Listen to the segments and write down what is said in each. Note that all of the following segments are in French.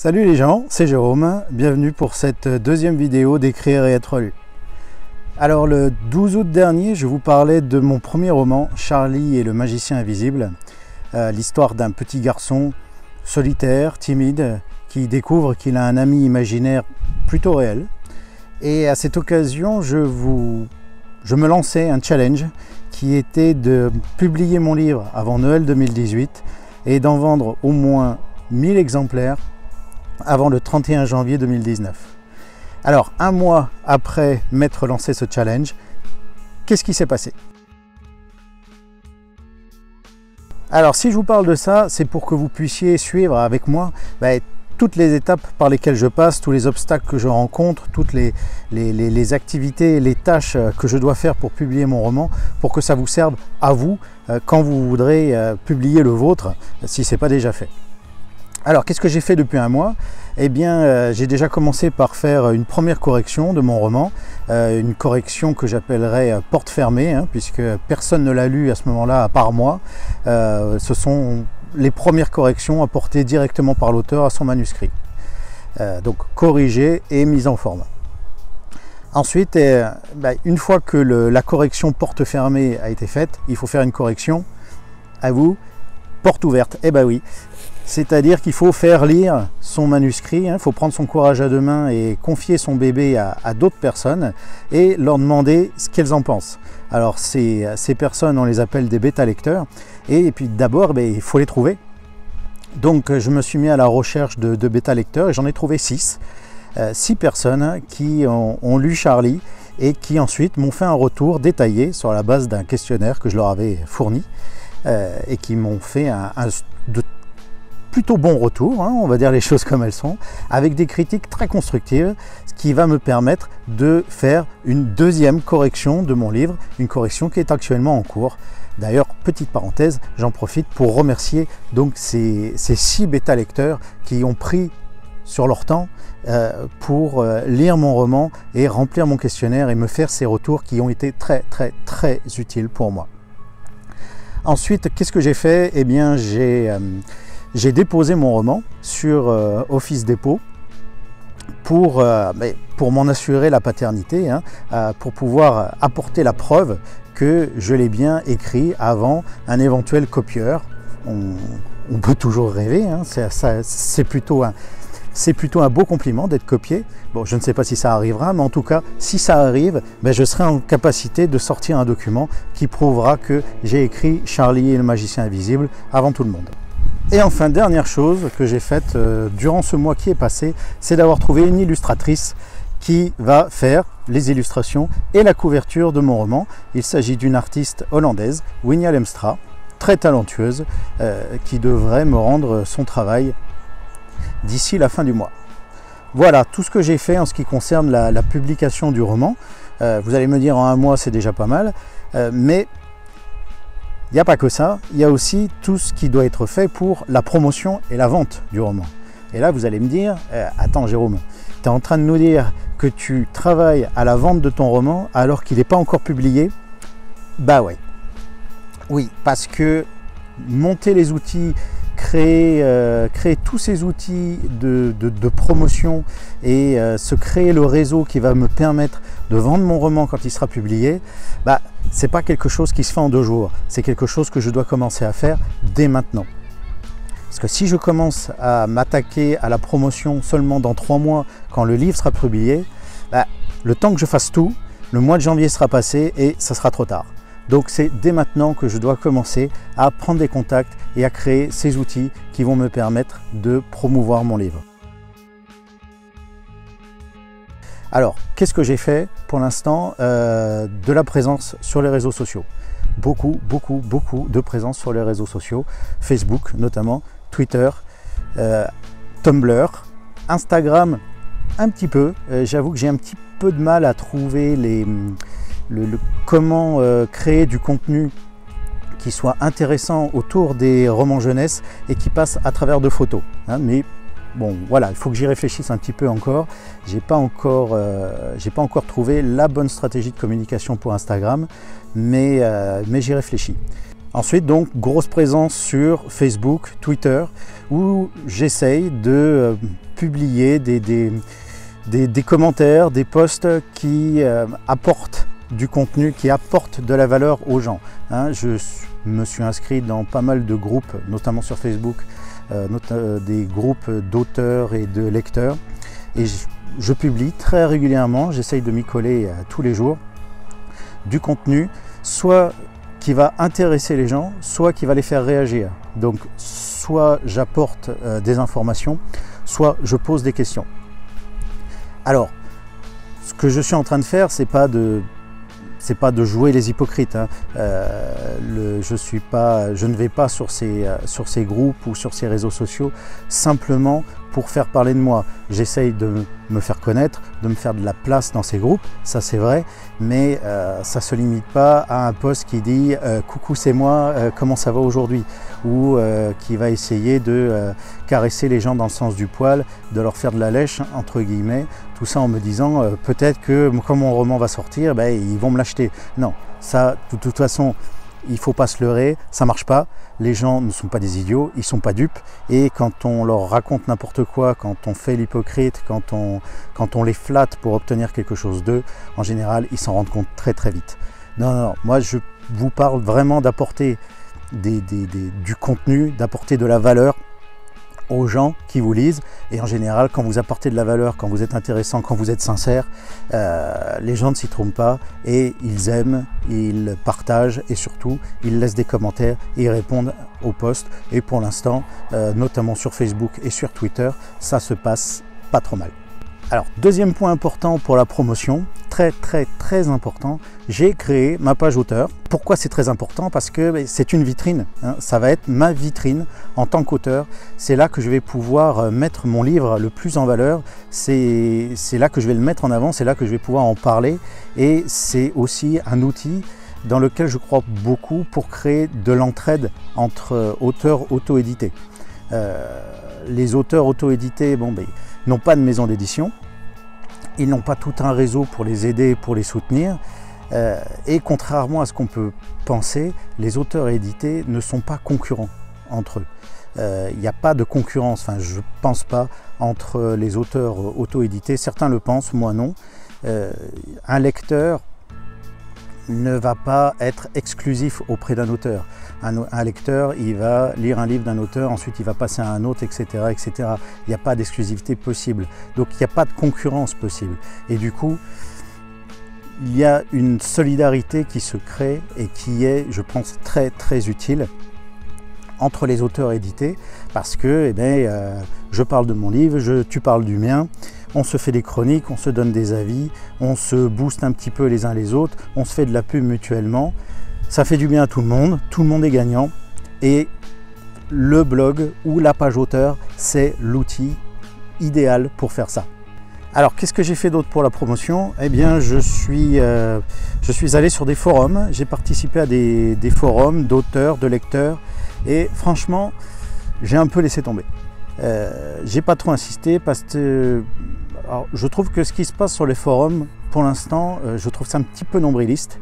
Salut les gens, c'est Jérôme, bienvenue pour cette deuxième vidéo d'Écrire et être lu. Alors le 12 août dernier, je vous parlais de mon premier roman, Charlie et le magicien invisible, l'histoire d'un petit garçon solitaire, timide, qui découvre qu'il a un ami imaginaire plutôt réel. Et à cette occasion, je me lançais un challenge qui était de publier mon livre avant Noël 2018 et d'en vendre au moins 1000 exemplaires avant le 31 janvier 2019. Alors, un mois après m'être lancé ce challenge, qu'est-ce qui s'est passé? Alors, si je vous parle de ça, c'est pour que vous puissiez suivre avec moi toutes les étapes par lesquelles je passe, tous les obstacles que je rencontre, toutes les activités, les tâches que je dois faire pour publier mon roman, pour que ça vous serve à vous quand vous voudrez publier le vôtre, si ce n'est pas déjà fait. Alors, qu'est-ce que j'ai fait depuis un mois? Eh bien, j'ai déjà commencé par faire une première correction de mon roman, une correction que j'appellerais porte fermée, puisque personne ne l'a lu à ce moment-là à part moi. Ce sont les premières corrections apportées directement par l'auteur à son manuscrit. Donc, corrigées et mises en forme. Ensuite, une fois que la correction porte fermée a été faite, il faut faire une correction, à vous, porte ouverte. Eh bien oui. C'est-à-dire qu'il faut faire lire son manuscrit, il faut prendre son courage à deux mains et confier son bébé à d'autres personnes et leur demander ce qu'elles en pensent. Alors ces personnes, on les appelle des bêta-lecteurs, et puis d'abord il faut les trouver. Donc je me suis mis à la recherche de bêta-lecteurs et j'en ai trouvé 6 personnes qui ont lu Charlie et qui ensuite m'ont fait un retour détaillé sur la base d'un questionnaire que je leur avais fourni et qui m'ont fait de plutôt bon retour, on va dire les choses comme elles sont, avec des critiques très constructives, ce qui va me permettre de faire une deuxième correction de mon livre, une correction qui est actuellement en cours. D'ailleurs, petite parenthèse, j'en profite pour remercier donc ces 6 bêta-lecteurs qui ont pris sur leur temps pour lire mon roman et remplir mon questionnaire et me faire ces retours qui ont été très utiles pour moi. Ensuite, qu'est-ce que j'ai fait? Eh bien, j'ai déposé mon roman sur Office Dépôt pour m'en assurer la paternité, pour pouvoir apporter la preuve que je l'ai bien écrit avant un éventuel copieur. On peut toujours rêver, c'est plutôt un beau compliment d'être copié. Bon, je ne sais pas si ça arrivera, mais en tout cas, si ça arrive, je serai en capacité de sortir un document qui prouvera que j'ai écrit Charlie et le magicien invisible avant tout le monde. Et enfin, dernière chose que j'ai faite durant ce mois qui est passé, c'est d'avoir trouvé une illustratrice qui va faire les illustrations et la couverture de mon roman. Il s'agit d'une artiste hollandaise, Winja Lemstra, très talentueuse, qui devrait me rendre son travail d'ici la fin du mois. Voilà tout ce que j'ai fait en ce qui concerne la publication du roman. Vous allez me dire en un mois c'est déjà pas mal, mais il n'y a pas que ça, il y a aussi tout ce qui doit être fait pour la promotion et la vente du roman. Et là, vous allez me dire, attends Jérôme, tu es en train de nous dire que tu travailles à la vente de ton roman alors qu'il n'est pas encore publié? Bah ouais. Oui, parce que monter les outils, créer tous ces outils de promotion et se créer le réseau qui va me permettre de vendre mon roman quand il sera publié, c'est pas quelque chose qui se fait en 2 jours, c'est quelque chose que je dois commencer à faire dès maintenant. Parce que si je commence à m'attaquer à la promotion seulement dans 3 mois, quand le livre sera publié, le temps que je fasse tout, le mois de janvier sera passé et ça sera trop tard. Donc c'est dès maintenant que je dois commencer à prendre des contacts et à créer ces outils qui vont me permettre de promouvoir mon livre. Alors, qu'est-ce que j'ai fait pour l'instant? De la présence sur les réseaux sociaux. Beaucoup de présence sur les réseaux sociaux. Facebook notamment, Twitter, Tumblr, Instagram un petit peu. J'avoue que j'ai un petit peu de mal à trouver comment créer du contenu qui soit intéressant autour des romans jeunesse et qui passe à travers de photos. Mais bon, voilà, il faut que j'y réfléchisse un petit peu encore. J'ai pas encore trouvé la bonne stratégie de communication pour Instagram, mais j'y réfléchis. Ensuite, donc, grosse présence sur Facebook, Twitter, où j'essaye de publier des commentaires, des posts qui apportent du contenu, qui apportent de la valeur aux gens. Je me suis inscrit dans pas mal de groupes, notamment sur Facebook, des groupes d'auteurs et de lecteurs. Et je publie très régulièrement, j'essaye de m'y coller tous les jours, du contenu, soit qui va intéresser les gens, soit qui va les faire réagir. Donc, soit j'apporte des informations, soit je pose des questions. Alors, ce que je suis en train de faire, c'est pas de jouer les hypocrites. Je ne vais pas sur ces groupes ou sur ces réseaux sociaux simplement pour faire parler de moi. J'essaye de me faire connaître, de me faire de la place dans ces groupes, ça c'est vrai, mais ça ne se limite pas à un post qui dit « Coucou, c'est moi, comment ça va aujourd'hui ?» ou qui va essayer de caresser les gens dans le sens du poil, de leur faire de la lèche, entre guillemets, tout ça en me disant peut-être que quand mon roman va sortir, ils vont me l'acheter. Non, ça, de toute façon, il ne faut pas se leurrer, ça ne marche pas. Les gens ne sont pas des idiots, ils ne sont pas dupes. Et quand on leur raconte n'importe quoi, quand on fait l'hypocrite, quand on les flatte pour obtenir quelque chose d'eux, en général, ils s'en rendent compte très très vite. Non, moi je vous parle vraiment d'apporter du contenu, d'apporter de la valeur aux gens qui vous lisent. Et en général, quand vous apportez de la valeur, quand vous êtes intéressant, quand vous êtes sincère, les gens ne s'y trompent pas et ils aiment, ils partagent et surtout ils laissent des commentaires et ils répondent aux posts. Et pour l'instant, notamment sur Facebook et sur Twitter, ça se passe pas trop mal. Alors, deuxième point important pour la promotion, très important, j'ai créé ma page auteur. Pourquoi c'est très important? Parce que c'est une vitrine, ça va être ma vitrine en tant qu'auteur. C'est là que je vais pouvoir mettre mon livre le plus en valeur, c'est là que je vais le mettre en avant, c'est là que je vais pouvoir en parler et c'est aussi un outil dans lequel je crois beaucoup pour créer de l'entraide entre auteurs auto-édités. Les auteurs auto-édités, n'ont pas de maison d'édition, ils n'ont pas tout un réseau pour les aider, pour les soutenir, et contrairement à ce qu'on peut penser, les auteurs édités ne sont pas concurrents entre eux. Il n'y a pas de concurrence, je ne pense pas, entre les auteurs auto-édités, certains le pensent, moi non. Un lecteur ne va pas être exclusif auprès d'un auteur. Un lecteur, il va lire un livre d'un auteur, ensuite il va passer à un autre, etc. etc. Il n'y a pas d'exclusivité possible. Donc il n'y a pas de concurrence possible. Et du coup, il y a une solidarité qui se crée et qui est, je pense, très utile entre les auteurs édités parce que je parle de mon livre, tu parles du mien. On se fait des chroniques, on se donne des avis, on se booste un petit peu les uns les autres, on se fait de la pub mutuellement. Ça fait du bien à tout le monde est gagnant. Et le blog ou la page auteur, c'est l'outil idéal pour faire ça. Alors, qu'est-ce que j'ai fait d'autre pour la promotion? Eh bien, je suis allé sur des forums, j'ai participé à des forums d'auteurs, de lecteurs, et franchement, j'ai un peu laissé tomber. J'ai pas trop insisté parce que je trouve que ce qui se passe sur les forums pour l'instant, je trouve ça un petit peu nombriliste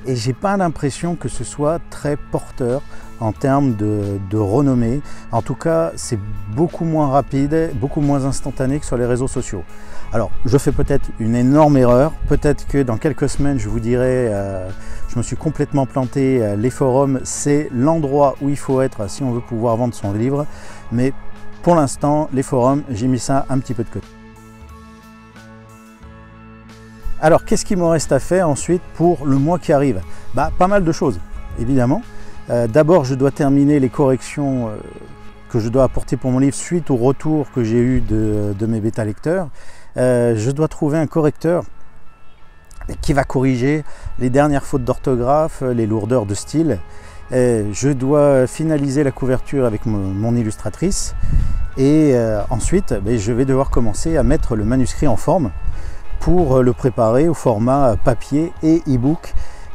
et j'ai pas l'impression que ce soit très porteur en termes de renommée. En tout cas, c'est beaucoup moins rapide, beaucoup moins instantané que sur les réseaux sociaux. Alors, je fais peut-être une énorme erreur, peut-être que dans quelques semaines, je vous dirai, je me suis complètement planté, les forums, c'est l'endroit où il faut être si on veut pouvoir vendre son livre, mais pour l'instant, les forums, j'ai mis ça un petit peu de côté. Alors, qu'est-ce qu'il me reste à faire ensuite pour le mois qui arrive? Pas mal de choses, évidemment. D'abord, je dois terminer les corrections que je dois apporter pour mon livre suite au retour que j'ai eu de mes bêta-lecteurs. Je dois trouver un correcteur qui va corriger les dernières fautes d'orthographe, les lourdeurs de style. Je dois finaliser la couverture avec mon illustratrice et ensuite je vais devoir commencer à mettre le manuscrit en forme pour le préparer au format papier et e-book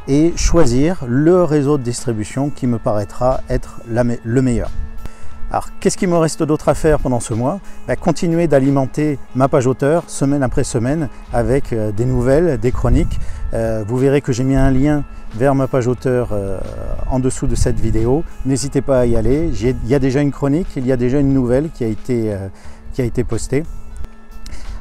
et choisir le réseau de distribution qui me paraîtra être le meilleur. Alors, qu'est-ce qu'il me reste d'autre à faire pendant ce mois? Continuer d'alimenter ma page auteur semaine après semaine avec des nouvelles, des chroniques. Vous verrez que j'ai mis un lien vers ma page auteur en dessous de cette vidéo. N'hésitez pas à y aller. Il y a déjà une chronique, il y a déjà une nouvelle qui a été postée.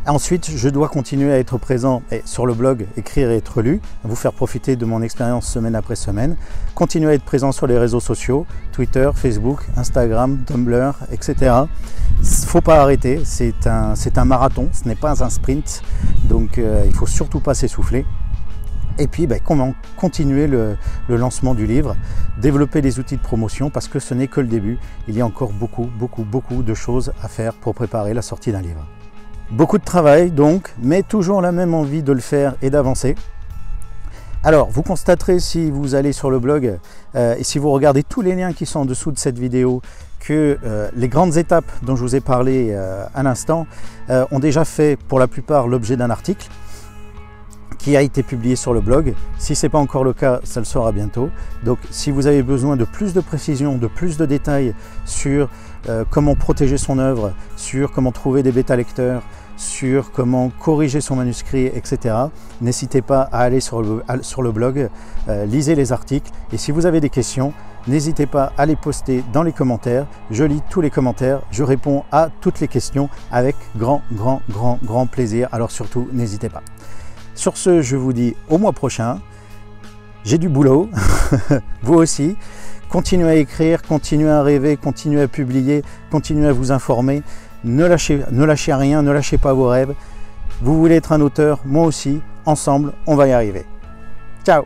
Ensuite, je dois continuer à être présent sur le blog, écrire et être lu, vous faire profiter de mon expérience semaine après semaine, continuer à être présent sur les réseaux sociaux, Twitter, Facebook, Instagram, Tumblr, etc. Il ne faut pas arrêter, c'est un marathon, ce n'est pas un sprint, donc il ne faut surtout pas s'essouffler. Et puis, comment continuer le lancement du livre, développer les outils de promotion, parce que ce n'est que le début. Il y a encore beaucoup de choses à faire pour préparer la sortie d'un livre. Beaucoup de travail donc, mais toujours la même envie de le faire et d'avancer. Alors, vous constaterez si vous allez sur le blog et si vous regardez tous les liens qui sont en dessous de cette vidéo que les grandes étapes dont je vous ai parlé à l'instant ont déjà fait pour la plupart l'objet d'un article qui a été publié sur le blog. Si ce n'est pas encore le cas, ça le sera bientôt. Donc si vous avez besoin de plus de précision, de plus de détails sur comment protéger son œuvre, sur comment trouver des bêta-lecteurs, sur comment corriger son manuscrit, etc., n'hésitez pas à aller sur le blog, lisez les articles, et si vous avez des questions, n'hésitez pas à les poster dans les commentaires. Je lis tous les commentaires, je réponds à toutes les questions avec grand plaisir, alors surtout n'hésitez pas. Sur ce, je vous dis au mois prochain. J'ai du boulot, vous aussi. Continuez à écrire, continuez à rêver, continuez à publier, continuez à vous informer. Ne lâchez rien, ne lâchez pas vos rêves. Vous voulez être un auteur, moi aussi. Ensemble, on va y arriver. Ciao!